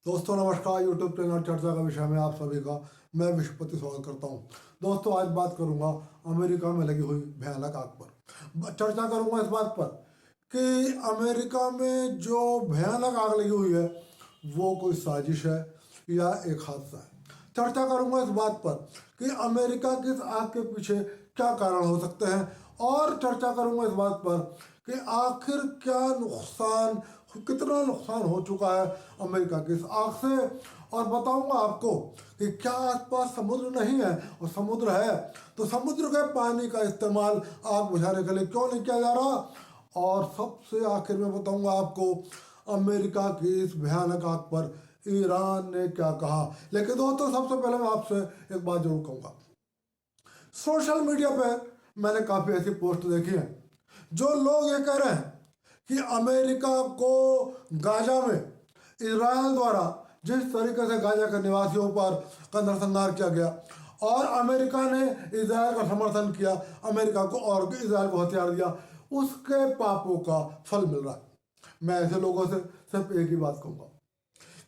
दोस्तों नमस्कार। YouTube channel चर्चा का विषय में आप सभी का मैं विश्वपति स्वागत करता हूं। दोस्तों आज बात करूंगा अमेरिका में लगी हुई भयानक आग पर। चर्चा करूंगा इस बात पर कि अमेरिका में जो भयानक आग लगी हुई है वो कोई साजिश है या एक हादसा है। चर्चा करूंगा इस बात पर कि अमेरिका की इस आग के पीछे क्या कारण हो सकते हैं और चर्चा करूंगा इस बात पर कि आखिर कितना नुकसान हो चुका है अमेरिका की इस आग से, और बताऊंगा आपको कि क्या आसपास समुद्र नहीं है और समुद्र है तो समुद्र के पानी का इस्तेमाल आग बुझाने के लिए क्यों नहीं किया जा रहा, और सबसे आखिर में बताऊंगा आपको अमेरिका की इस भयानक आग पर ईरान ने क्या कहा। लेकिन दोस्तों सबसे पहले मैं आपसे एक बात जरूर कहूँगा। सोशल मीडिया पर मैंने काफ़ी ऐसी पोस्ट देखी है जो लोग ये कह रहे हैं कि अमेरिका को गाजा में इजराइल द्वारा जिस तरीके से गाजा के निवासियों पर नरसंहार किया गया और अमेरिका ने इजराइल का समर्थन किया, अमेरिका को और इजराइल को हथियार दिया, उसके पापों का फल मिल रहा है। मैं ऐसे लोगों से सिर्फ एक ही बात कहूँगा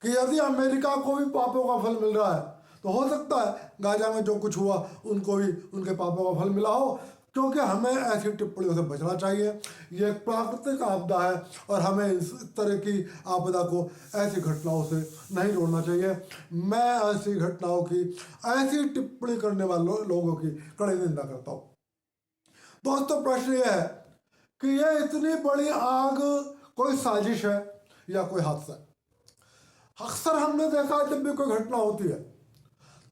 कि यदि अमेरिका को भी पापों का फल मिल रहा है तो हो सकता है गाजा में जो कुछ हुआ उनको भी उनके पापों का फल मिला हो, क्योंकि हमें ऐसी टिप्पणियों से बचना चाहिए। ये एक प्राकृतिक आपदा है और हमें इस तरह की आपदा को ऐसी घटनाओं से नहीं जोड़ना चाहिए। मैं ऐसी घटनाओं की, ऐसी टिप्पणी करने वाले लोगों की कड़ी निंदा करता हूँ। दोस्तों प्रश्न ये है कि ये इतनी बड़ी आग कोई साजिश है या कोई हादसा है। अक्सर हमने देखा है जब भी कोई घटना होती है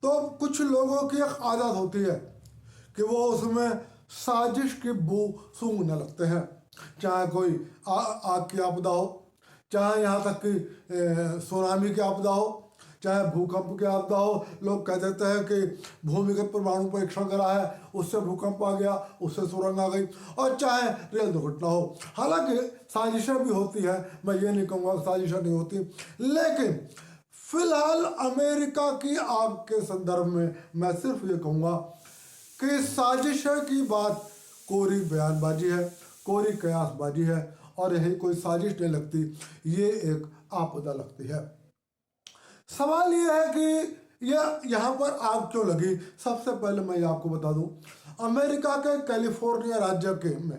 तो कुछ लोगों की एक आदत होती है कि वो उसमें साजिश की बू सूंघने लगते हैं। चाहे कोई आग की आपदा हो, चाहे यहाँ तक कि सुनामी की आपदा हो, चाहे भूकंप की आपदा हो। लोग कह देते हैं कि भूमिगत परमाणु परीक्षण करा है, उससे भूकंप आ गया, उससे सुरंग आ गई, और चाहे रेल दुर्घटना हो। हालांकि साजिशें भी होती है, मैं ये नहीं कहूँगा साजिशें नहीं होती, लेकिन फिलहाल अमेरिका की आग के संदर्भ में मैं सिर्फ ये कहूँगा कि साजिश की बात कोरी बयानबाजी है, कोरी कयासबाजी है, और यही कोई साजिश नहीं लगती, ये एक आपदा लगती है। सवाल ये है कि यहाँ पर आग क्यों लगी। सबसे पहले मैं ये आपको बता दूं, अमेरिका के कैलिफोर्निया राज्य के में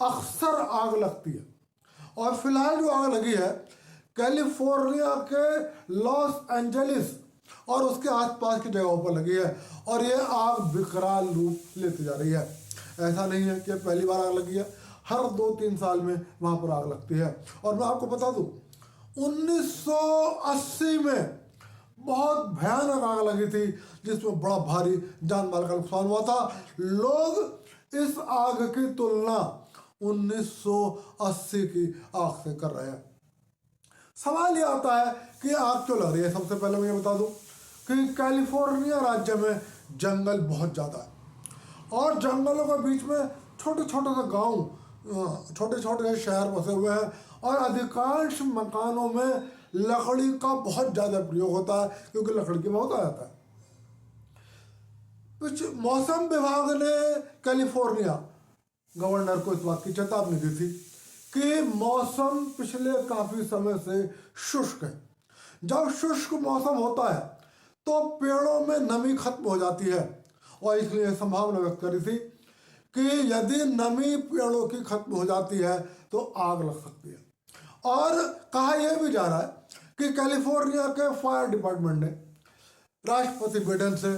अक्सर आग लगती है, और फिलहाल जो आग लगी है कैलिफोर्निया के लॉस एंजलिस और उसके आसपास की जगहों पर लगी है, और ये आग विकराल रूप लेती जा रही है। ऐसा नहीं है कि पहली बार आग लगी है, हर 2-3 साल में वहाँ पर आग लगती है। और मैं आपको बता दूँ 1980 में बहुत भयानक आग लगी थी जिसमें बड़ा भारी जान माल का नुकसान हुआ था। लोग इस आग की तुलना 1980 की आग से कर रहे हैं। सवाल ये आता है कि आग क्यों लग रही है। सबसे पहले मैं ये बता दूं कि कैलिफोर्निया राज्य में जंगल बहुत ज़्यादा है, और जंगलों के बीच में छोटे छोटे से गांव, छोटे छोटे से शहर बसे हुए हैं, और अधिकांश मकानों में लकड़ी का बहुत ज़्यादा प्रयोग होता है क्योंकि लकड़ी की बहुत आ जाता है। कुछ मौसम विभाग ने कैलिफोर्निया गवर्नर को इस बात की चेतावनी दी थी कि मौसम पिछले काफ़ी समय से शुष्क है। जब शुष्क मौसम होता है तो पेड़ों में नमी खत्म हो जाती है, और इसलिए संभावना व्यक्त करी थी कि यदि नमी पेड़ों की खत्म हो जाती है तो आग लग सकती है। और कहा यह भी जा रहा है कि कैलिफोर्निया के फायर डिपार्टमेंट ने राष्ट्रपति बाइडेन से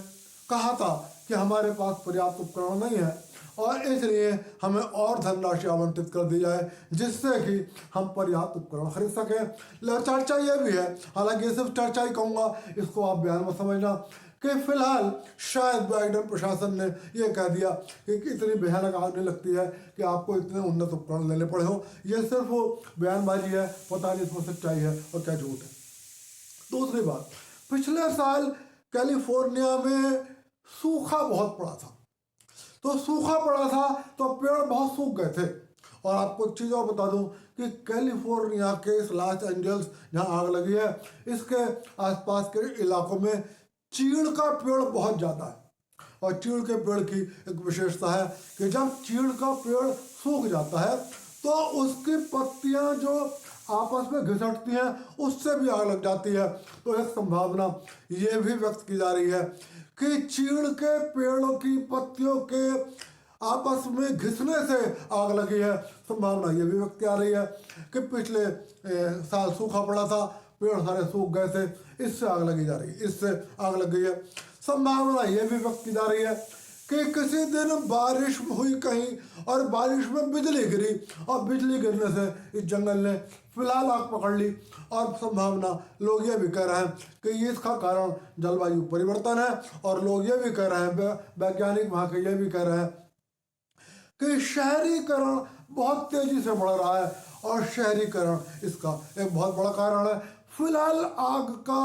कहा था कि हमारे पास पर्याप्त उपकरण नहीं है और इसलिए हमें और धनराशि आवंटित कर दी जाए जिससे कि हम पर्याप्त उपकरण खरीद सकें। चर्चा ये भी है, हालांकि ये सिर्फ चर्चा ही कहूँगा, इसको आप बयान में समझना, कि फिलहाल शायद बाइडेन प्रशासन ने यह कह दिया कि इतनी भयानक आग नहीं लगती है कि आपको इतने उन्नत उपकरण लेने पड़े हो। ये सिर्फ बयानबाजी है, पता नहीं इसमें सच्चाई है और क्या झूठ है। दूसरी बात, पिछले साल कैलिफोर्निया में सूखा बहुत पड़ा था, तो सूखा पड़ा था तो पेड़ बहुत सूख गए थे। और आपको एक चीज़ और बता दूं कि कैलिफोर्निया के इस लॉस एंजल्स जहाँ आग लगी है, इसके आसपास के इलाकों में चीड़ का पेड़ बहुत ज़्यादा है, और चीड़ के पेड़ की एक विशेषता है कि जब चीड़ का पेड़ सूख जाता है तो उसकी पत्तियाँ जो आपस में घिसटती हैं, उससे भी आग लग जाती है। तो एक संभावना ये भी व्यक्त की जा रही है कि चीड़ के पेड़ों की पत्तियों के आपस में घिसने से आग लगी है। संभावना ये भी व्यक्त की जा रही है कि पिछले साल सूखा पड़ा था, पेड़ सारे सूख गए थे, इससे आग लगी जा रही है, इससे आग लग गई है। संभावना ये भी व्यक्त की जा रही है कि किसी दिन बारिश हुई कहीं और बारिश में बिजली गिरी और बिजली गिरने से इस जंगल ने फिलहाल आग पकड़ ली। और संभावना लोग ये भी कह रहे हैं कि इसका कारण जलवायु परिवर्तन है, और लोग ये भी कह रहे हैं, वैज्ञानिक वहाँ के ये भी कह रहे हैं कि शहरीकरण बहुत तेजी से बढ़ रहा है और शहरीकरण इसका एक बहुत बड़ा कारण है। फिलहाल आग का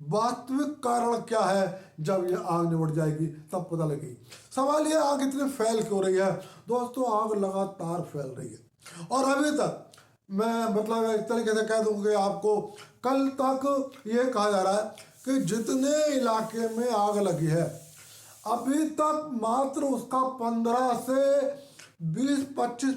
वास्तविक कारण क्या है, जब ये आग निबट जाएगी तब पता लगेगी। सवाल ये, आग इतनी फैल क्यों रही है? दोस्तों, आग लगातार फैल रही है और अभी तक मैं मतलब एक तरीके से कह दूं कि आपको कल तक ये कहा जा रहा है कि जितने इलाके में आग लगी है अभी तक मात्र उसका 15 से 20-25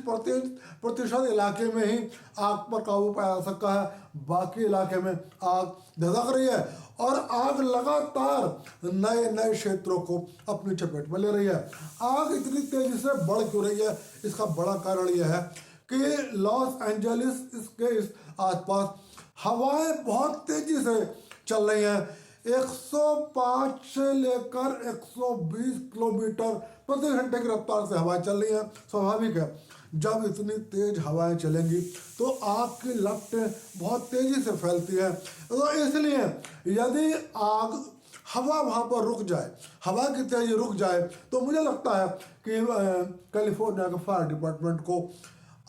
प्रतिशत इलाके में ही आग पर काबू पाया जा सकता है। बाकी इलाके में आग धधक रही है और आग लगातार नए नए क्षेत्रों को अपनी चपेट में ले रही है। आग इतनी तेजी से बढ़ क्यों रही है? इसका बड़ा कारण यह है कि लॉस एंजलिस इसके इस आसपास हवाएं बहुत तेजी से चल रही हैं। 105 से लेकर 120 किलोमीटर प्रति घंटे की रफ्तार से हवाएं चल रही हैं। स्वाभाविक है, जब इतनी तेज हवाएं चलेंगी तो आग की लपटें बहुत तेजी से फैलती हैं। तो इसलिए यदि आग हवा वहाँ पर रुक जाए, हवा की तेजी रुक जाए, तो मुझे लगता है कि कैलिफोर्निया के फायर डिपार्टमेंट को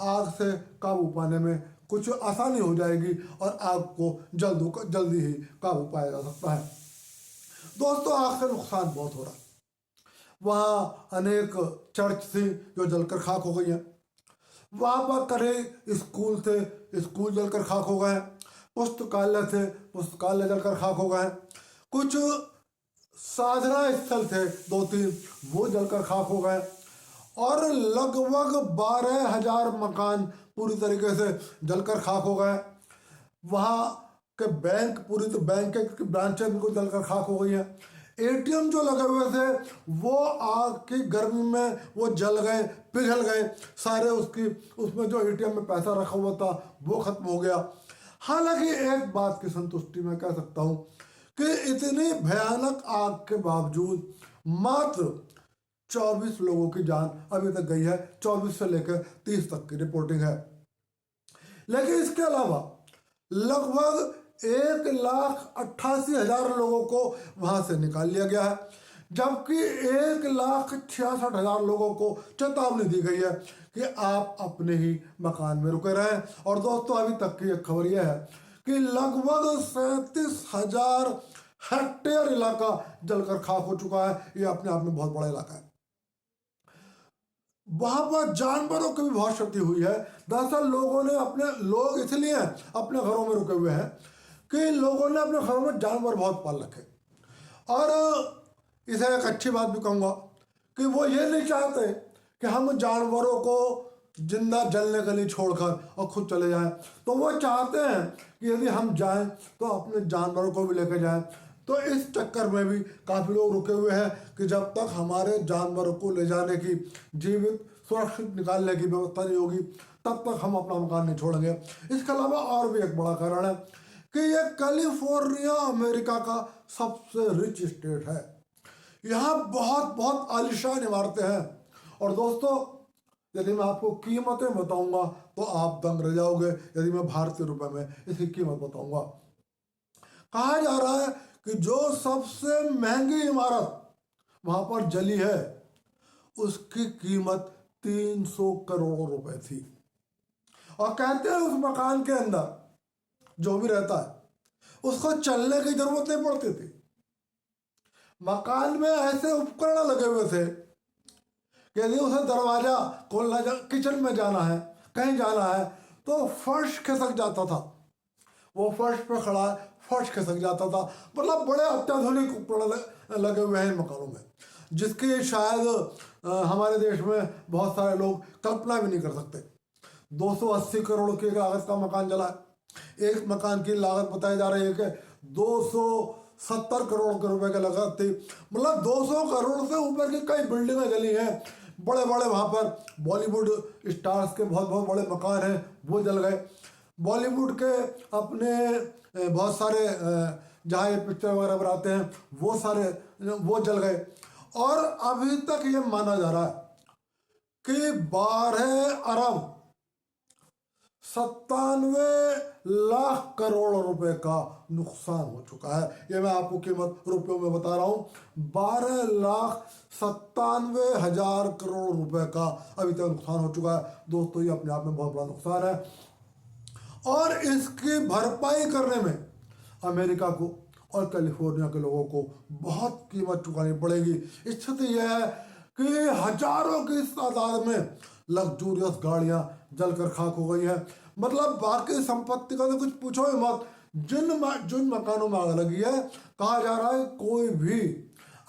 आग से काबू पाने में कुछ आसानी हो जाएगी और आग को जल्दी ही काबू पाया जा सकता है। दोस्तों, आग से नुकसान बहुत हो रहा है। वहाँ अनेक चर्च थी जो जलकर खाक हो गई हैं। वहाँ पर कई स्कूल थे, स्कूल जलकर खाक हो गए हैं। पुस्तकालय थे, पुस्तकालय जलकर खाक हो गए हैं। कुछ साधना स्थल थे 2-3, वो जलकर खाक हो गए और लगभग 12,000 मकान पूरी तरीके से जलकर खाक हो गए। वहाँ के बैंक, पूरी तो बैंक के ब्रांचें बिल्कुल जलकर खाक हो गई हैं। एटीएम जो लगे हुए थे वो आग की गर्मी में वो जल गए, पिघल गए सारे। उसमें जो एटीएम में पैसा रखा हुआ था वो खत्म हो गया। हालांकि एक बात की संतुष्टि मैं कह सकता हूँ कि इतनी भयानक आग के बावजूद मात्र 24 लोगों की जान अभी तक गई है। 24 से लेकर 30 तक की रिपोर्टिंग है। लेकिन इसके अलावा लगभग 1,88,000 लोगों को वहां से निकाल लिया गया है, जबकि 1,66,000 लोगों को चेतावनी दी गई है कि आप अपने ही मकान में रुके रहें। और दोस्तों, अभी तक की एक खबर यह है कि लगभग 37,000 हेक्टेयर इलाका जलकर खाक हो चुका है। ये अपने आप में बहुत बड़ा इलाका है। वहां पर जानवरों की भी बहुत क्षति हुई है। दरअसल लोग इसलिए अपने घरों में रुके हुए हैं कि लोगों ने अपने घरों में जानवर बहुत पाल रखे। और इसे एक अच्छी बात भी कहूँगा कि वो ये नहीं चाहते कि हम जानवरों को जिंदा जलने के लिए छोड़कर और खुद चले जाएं। तो वो चाहते हैं कि यदि हम जाएं तो अपने जानवरों को भी लेकर जाएं। तो इस चक्कर में भी काफ़ी लोग रुके हुए हैं कि जब तक हमारे जानवरों को ले जाने की, जीवित सुरक्षित निकालने की व्यवस्था नहीं होगी तब तक हम अपना मकान नहीं छोड़ेंगे। इसके अलावा और भी एक बड़ा कारण है कि ये कैलिफोर्निया अमेरिका का सबसे रिच स्टेट है। यहाँ बहुत बहुत आलीशान इमारतें हैं। और दोस्तों, यदि मैं आपको कीमतें बताऊंगा तो आप दंग रह जाओगे। यदि मैं भारतीय रुपए में इसकी कीमत बताऊंगा, कहा जा रहा है कि जो सबसे महंगी इमारत वहां पर जली है उसकी कीमत 300 करोड़ रुपए थी। और कहते हैं उस मकान के अंदर जो भी रहता है उसको चलने की जरूरत नहीं पड़ती थी। मकान में ऐसे उपकरण लगे हुए थे कि यदि उसे दरवाजा खोलना, किचन में जाना है, कहीं जाना है, तो फर्श खिसक जाता था। वो फर्श पे खड़ा है, फर्श खिसक जाता था। मतलब बड़े अत्याधुनिक उपकरण लगे हुए हैं मकानों में, जिसकी शायद हमारे देश में बहुत सारे लोग कल्पना भी नहीं कर सकते। 280 करोड़ की लागत का मकान जला है। एक मकान की लागत बताई जा रही है कि 270 करोड़ के रुपए की लागत थी। मतलब 200 करोड़ से ऊपर की कई बिल्डिंगें जली हैं। बड़े बड़े वहाँ पर बॉलीवुड स्टार्स के बहुत बहुत बड़े मकान हैं, वो जल गए। बॉलीवुड के अपने बहुत सारे जहाँ ये पिक्चर वगैरह बनाते हैं वो सारे वो जल गए। और अभी तक ये माना जा रहा है कि 12 अरब 97 लाख करोड़ रुपए का नुकसान हो चुका है। ये मैं आपको कीमत रुपयों में बता रहा हूँ। 12,97,000 करोड़ रुपए का अभी तक नुकसान हो चुका है। दोस्तों ये अपने आप में बहुत बड़ा नुकसान है और इसकी भरपाई करने में अमेरिका को और कैलिफोर्निया के लोगों को बहुत कीमत चुकानी पड़ेगी। स्थिति यह है कि हजारों की तादाद में लग्जूरियस गाड़ियां जलकर खाक हो गई हैं। मतलब बाकी संपत्ति का तो कुछ पूछो ही मत। जिन मकानों में आग लगी है, कहा जा रहा है कोई भी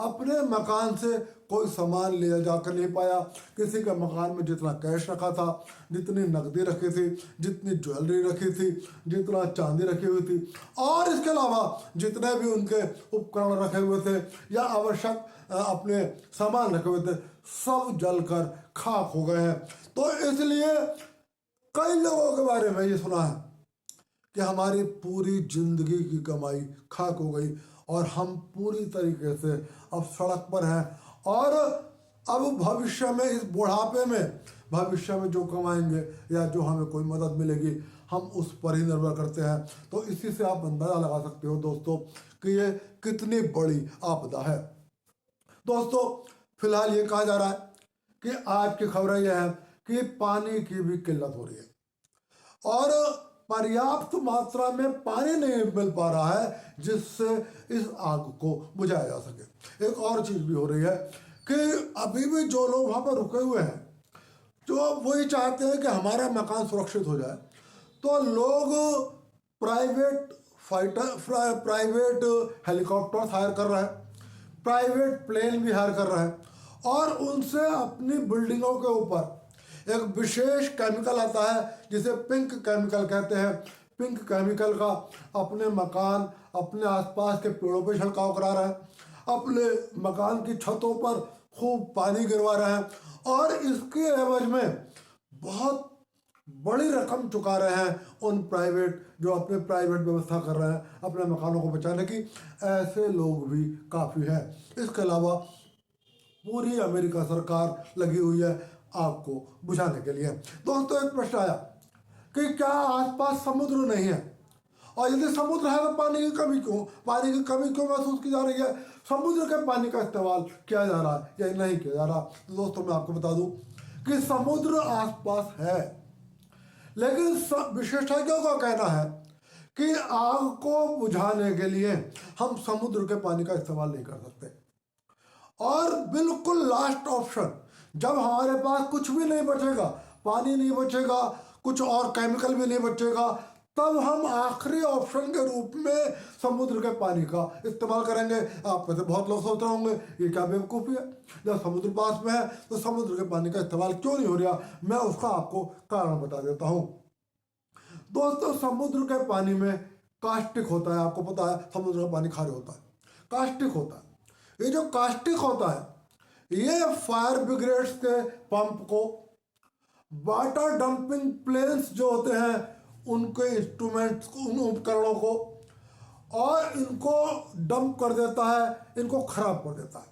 अपने मकान से कोई सामान ले जाकर नहीं पाया। किसी के मकान में जितना कैश रखा था, जितनी नकदी रखी थी, जितनी ज्वेलरी रखी थी, जितना चांदी रखी हुई थी और इसके अलावा जितने भी उनके उपकरण रखे हुए थे या आवश्यक अपने सामान रखे हुए थे, सब जलकर खाक हो गए हैं। तो इसलिए कई लोगों के बारे में ये सुना है कि हमारी पूरी जिंदगी की कमाई खाक हो गई और हम पूरी तरीके से अब सड़क पर हैं और अब भविष्य में इस बुढ़ापे में भविष्य में जो कमाएंगे या जो हमें कोई मदद मिलेगी हम उस पर ही निर्भर करते हैं। तो इसी से आप अंदाजा लगा सकते हो दोस्तों कि ये कितनी बड़ी आपदा है। दोस्तों फिलहाल ये कहा जा रहा है कि आज की खबरें यह है कि पानी की भी किल्लत हो रही है और पर्याप्त मात्रा में पानी नहीं मिल पा रहा है जिससे इस आग को बुझाया जा सके। एक और चीज भी हो रही है कि अभी भी जो लोग वहां पर रुके हुए हैं, जो वही चाहते हैं कि हमारा मकान सुरक्षित हो जाए, तो लोग प्राइवेट हेलीकॉप्टर हायर कर रहे हैं, प्राइवेट प्लेन भी हायर कर रहे हैं और उनसे अपनी बिल्डिंगों के ऊपर एक विशेष केमिकल आता है जिसे पिंक केमिकल कहते हैं। पिंक केमिकल का अपने मकान, अपने आसपास के पेड़ों पर छिड़काव करा रहे हैं, अपने मकान की छतों पर खूब पानी गिरवा रहे हैं और इसके एवज में बहुत बड़ी रकम चुका रहे हैं उन प्राइवेट जो अपने प्राइवेट व्यवस्था कर रहे हैं अपने मकानों को बचाने की। ऐसे लोग भी काफ़ी हैं। इसके अलावा पूरी अमेरिका सरकार लगी हुई है आग को बुझाने के लिए। दोस्तों एक प्रश्न आया कि क्या आसपास समुद्र नहीं है और यदि समुद्र है तो पानी की कमी क्यों महसूस की जा रही है? समुद्र के पानी का इस्तेमाल किया जा रहा है या नहीं किया जा रहा? तो दोस्तों मैं आपको बता दूं कि समुद्र आसपास है, लेकिन विशेषज्ञों का कहना है कि आग को बुझाने के लिए हम समुद्र के पानी का इस्तेमाल नहीं कर सकते और बिल्कुल लास्ट ऑप्शन जब हमारे पास कुछ भी नहीं बचेगा, पानी नहीं बचेगा, कुछ और केमिकल भी नहीं बचेगा, तब हम आखिरी ऑप्शन के रूप में समुद्र के पानी का इस्तेमाल करेंगे। आप में से बहुत लोग सोच रहे होंगे ये क्या बेवकूफ़ी है, जब समुद्र पास में है तो समुद्र के पानी का इस्तेमाल क्यों नहीं हो रहा? मैं उसका आपको कारण बता देता हूँ। दोस्तों समुद्र के पानी में कास्टिक होता है, आपको पता है समुद्र का पानी खारे होता है, कास्टिक होता है। ये जो कास्टिक होता है ये फायर ब्रिगेड्स के पंप को, वाटर डंपिंग प्लेन्स जो होते हैं उनके इंस्ट्रूमेंट्स को, उन उपकरणों को और इनको डंप कर देता है, इनको खराब कर देता है।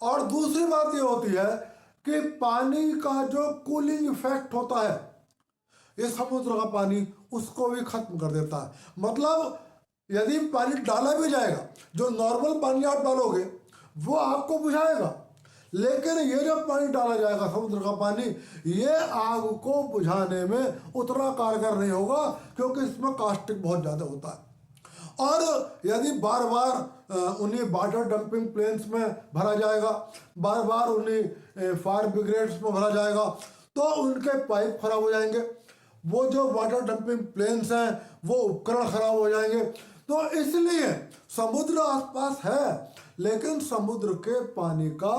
और दूसरी बात ये होती है कि पानी का जो कूलिंग इफेक्ट होता है ये समुद्र का पानी उसको भी खत्म कर देता है। मतलब यदि पानी डाला भी जाएगा, जो नॉर्मल पानी आप डालोगे वो आपको बुझाएगा, लेकिन ये जो पानी डाला जाएगा समुद्र का पानी, ये आग को बुझाने में उतना कारगर नहीं होगा क्योंकि इसमें कास्टिक बहुत ज़्यादा होता है। और यदि बार बार उन्हीं वाटर डंपिंग प्लेन्स में भरा जाएगा, बार बार उन्हीं फायर ब्रिगेड्स में भरा जाएगा, तो उनके पाइप खराब हो जाएंगे, वो जो वाटर डंपिंग प्लेन्स हैं वो उपकरण खराब हो जाएंगे। तो इसलिए समुद्र आसपास है लेकिन समुद्र के पानी का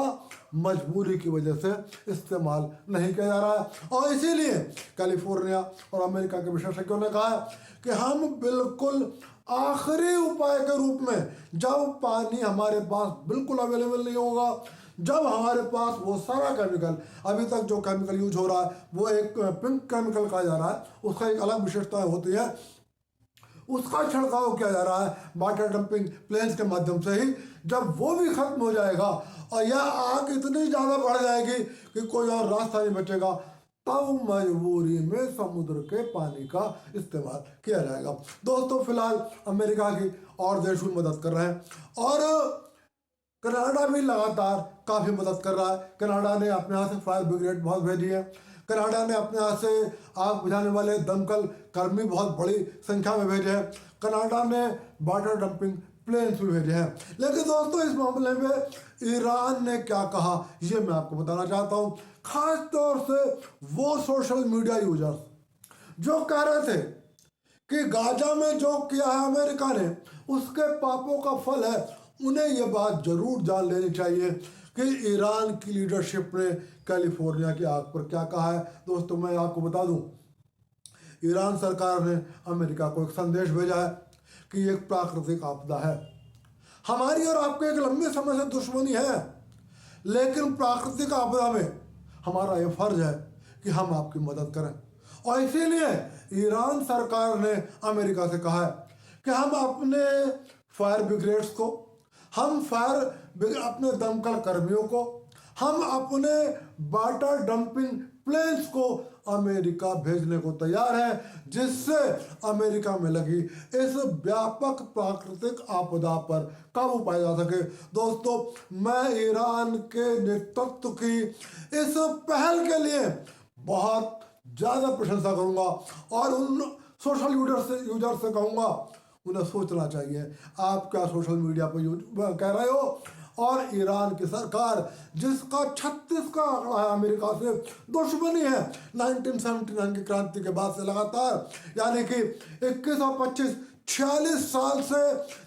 मजबूरी की वजह से इस्तेमाल नहीं किया जा रहा है। और इसीलिए कैलिफोर्निया और अमेरिका के विशेषज्ञों ने कहा है कि हम बिल्कुल आखिरी उपाय के रूप में, जब पानी हमारे पास बिल्कुल अवेलेबल नहीं होगा, जब हमारे पास वो सारा केमिकल, अभी तक जो केमिकल यूज हो रहा है वो एक पिंक केमिकल कहा जा रहा है, उसका एक अलग विशेषता होती है, उसका छिड़काव किया जा रहा है वाटर डंपिंग प्लेन्स के माध्यम से ही। जब वो भी खत्म हो जाएगा और यह आग इतनी ज़्यादा बढ़ जाएगी कि कोई और रास्ता नहीं बचेगा, तब मजबूरी में समुद्र के पानी का इस्तेमाल किया जाएगा। दोस्तों, फिलहाल अमेरिका की और देश भी मदद कर रहे हैं और कनाडा भी लगातार काफ़ी मदद कर रहा है। कनाडा ने अपने यहाँ से फायर ब्रिगेड बहुत भेजी है। कनाडा ने अपने यहाँ से आग बुझाने वाले दमकल कर्मी बहुत बड़ी संख्या में भेजे हैं। कनाडा ने वाटर डंपिंग प्लेन्स भी भेजे हैं। लेकिन दोस्तों, इस मामले में ईरान ने क्या कहा ये मैं आपको बताना चाहता हूँ। खास तौर से वो सोशल मीडिया यूजर्स जो कह रहे थे कि गाजा में जो किया है अमेरिका ने उसके पापों का फल है, उन्हें यह बात जरूर जान लेनी चाहिए कि ईरान की लीडरशिप ने कैलिफोर्निया की आग पर क्या कहा है। दोस्तों, मैं आपको बता दूं, ईरान सरकार ने अमेरिका को एक संदेश भेजा है कि एक प्राकृतिक आपदा है, हमारी और आपको एक लंबे समय से दुश्मनी है, लेकिन प्राकृतिक आपदा में हमारा ये फर्ज है कि हम आपकी मदद करें। और इसीलिए ईरान सरकार ने अमेरिका से कहा है कि हम अपने फायर ब्रिगेड्स को, हम अपने दमकल कर्मियों को, हम अपने वाटर डंपिंग प्लेन्स को अमेरिका भेजने को तैयार है, जिससे अमेरिका में लगी इस व्यापक प्राकृतिक आपदा पर काबू पाया जा सके। दोस्तों, मैं ईरान के नेतृत्व की इस पहल के लिए बहुत ज़्यादा प्रशंसा करूंगा और उन सोशल यूजर से कहूँगा उन्हें सोचना चाहिए आप क्या सोशल मीडिया पर कह रहे हो। और ईरान की सरकार जिसका 36 का आंकड़ा है अमेरिका से दुश्मनी है 1979 की क्रांति के बाद से लगातार, यानी कि 21 और 25 46 साल से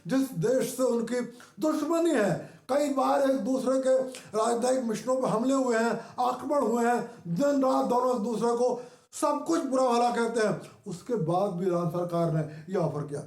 जिस देश से उनकी दुश्मनी है, कई बार एक दूसरे के राजनयिक मिशनों पर हमले हुए हैं, आक्रमण हुए हैं, दिन रात दोनों एक दूसरे को सब कुछ बुरा भला कहते हैं, उसके बाद भी ईरान सरकार ने यह ऑफर किया।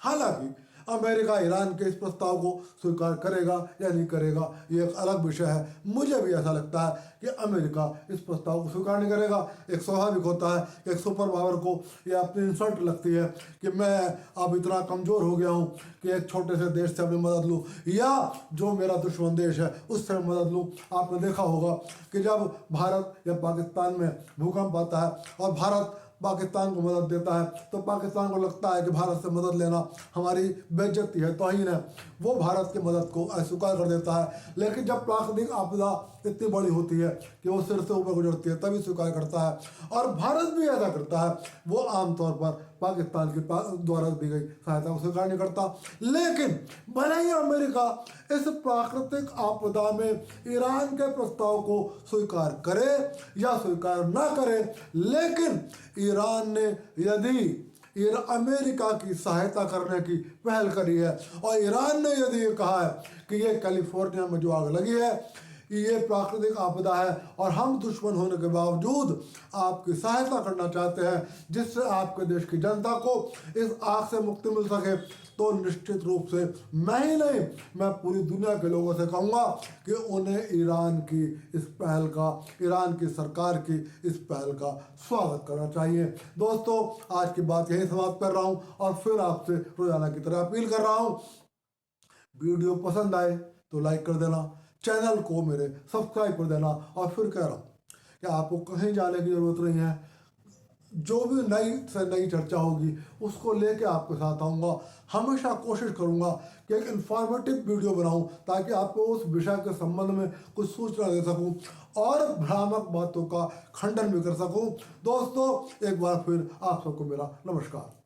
हालांकि अमेरिका ईरान के इस प्रस्ताव को स्वीकार करेगा या नहीं करेगा ये एक अलग विषय है। मुझे भी ऐसा लगता है कि अमेरिका इस प्रस्ताव को स्वीकार नहीं करेगा। एक स्वाभाविक होता है कि एक सुपर पावर को ये अपनी इंसल्ट लगती है कि मैं अब इतना कमज़ोर हो गया हूँ कि एक छोटे से देश से अपनी मदद लूँ या जो मेरा दुश्मन देश है उससे मदद लूँ। आपने देखा होगा कि जब भारत या पाकिस्तान में भूकंप आता है और भारत पाकिस्तान को मदद देता है तो पाकिस्तान को लगता है कि भारत से मदद लेना हमारी बेइज्जती है, तौहीन है, वो भारत की मदद को अस्वीकार कर देता है। लेकिन जब प्राकृतिक आपदा इतनी बड़ी होती है कि वो सिर से ऊपर गुजरती है तभी स्वीकार करता है और भारत भी ऐसा करता है। वो आमतौर पर पाकिस्तान के द्वारा दी गई सहायता को स्वीकार नहीं करता। लेकिन भले ही अमेरिका इस प्राकृतिक आपदा में ईरान के प्रस्ताव को स्वीकार करे या स्वीकार ना करे, लेकिन ईरान ने यदि अमेरिका की सहायता करने की पहल करी है और ईरान ने यदि ये कहा है कि ये कैलिफोर्निया में जो आग लगी है ये प्राकृतिक आपदा है और हम दुश्मन होने के बावजूद आपकी सहायता करना चाहते हैं जिससे आपके देश की जनता को इस आग से मुक्ति मिल सके, तो निश्चित रूप से मैं ही नहीं, मैं पूरी दुनिया के लोगों से कहूँगा कि उन्हें ईरान की इस पहल का, ईरान की सरकार की इस पहल का स्वागत करना चाहिए। दोस्तों, आज की बात यही समाप्त कर रहा हूँ और फिर आपसे रोजाना की तरह अपील कर रहा हूँ, वीडियो पसंद आए तो लाइक कर देना, चैनल को मेरे सब्सक्राइब कर देना और फिर कह रहा हूँ कि आपको कहीं जाने की ज़रूरत नहीं है। जो भी नई से नई चर्चा होगी उसको लेके आपके साथ आऊँगा। हमेशा कोशिश करूँगा कि एक इन्फॉर्मेटिव वीडियो बनाऊँ ताकि आपको उस विषय के संबंध में कुछ सूचना दे सकूँ और भ्रामक बातों का खंडन भी कर सकूँ। दोस्तों, एक बार फिर आप सबको मेरा नमस्कार।